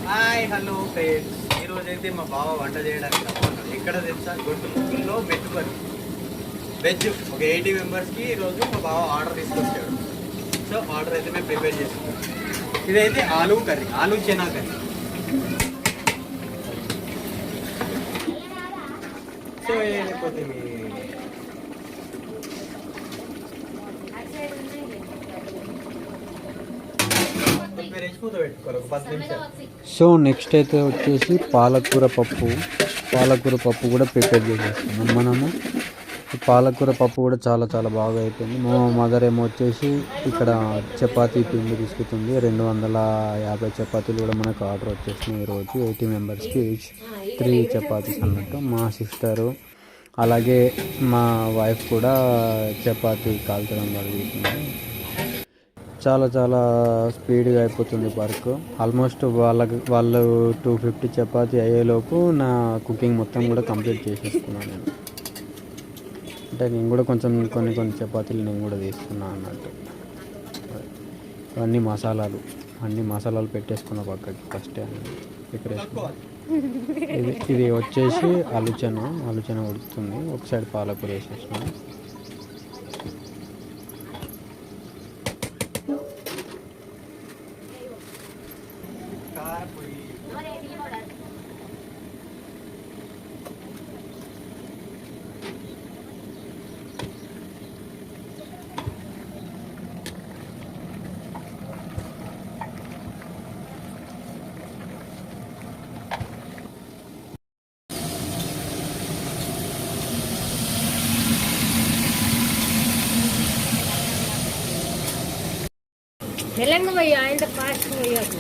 Hi hello friends, ఈరోజు అయితే మా బావ వంట చేయడానికి రమ్మన్నాడు. ఎక్కడ తెలుసా? గుంటూరులో మెట్టుపల్లి వెజ్ ఒక 80 మెంబర్స్కి ఈరోజు మా బావ ఆర్డర్ తీసుకొచ్చాడు. సో ఆర్డర్ అయితే మేము ప్రిపేర్ చేసుకున్నాం. ఇదైతే aloo curry, aloo chana curry. So లేకపోతే సో నెక్స్ట్ అయితే వచ్చేసి పాలకూర పప్పు కూడా ప్రిపేర్ చేసేస్తున్నాం మనము. పాలకూర పప్పు కూడా చాలా చాలా బాగా అయిపోయింది. మా మదర్ ఏమో వచ్చేసి ఇక్కడ చపాతీ పిండి తీసుకుతుంది. 250 చపాతీలు కూడా మనకు ఆర్డర్ వచ్చేసినాయి ఈరోజు. 80 మెంబర్స్కి ఈచ్ 3 చపాతీస్ అన్నట్టు. మా సిస్టరు అలాగే మా వైఫ్ కూడా చపాతీ కాల్చడం జరుగుతుంది. చాలా చాలా స్పీడ్గా అయిపోతుంది వర్క్. ఆల్మోస్ట్ వాళ్ళు 250 చపాతీ అయ్యేలోపు నా కుకింగ్ మొత్తం కూడా కంప్లీట్ చేసేస్తున్నాను నేను. అంటే నేను కూడా కొంచెం కొన్ని చపాతీలు నేను కూడా తీస్తున్నాను అన్నట్టు. అన్ని మసాలాలు పెట్టేసుకున్న పక్కకి ఫస్ట్ ప్రిపరేషన్. ఇది వచ్చేసి ఆలుచన ఉడుకుతుంది. ఒక సైడ్ పాలకూర వేసేసినాను. తెలంగాణ పోయి ఆయన ఫాస్ట్ పోయాడు.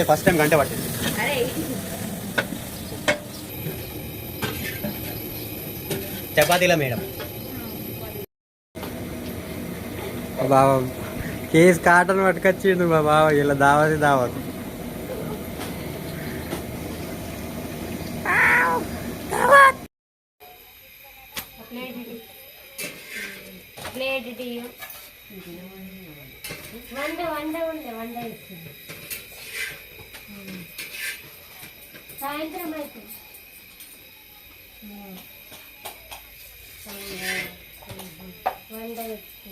ఫస్ట్ టైం గంట పట్టింది. చపాతీల మేడం బావ కేసు కాటన్ పట్టుకొచ్చిండు మా బావ. ఇలా దావత్ సాయంత్రం అయితే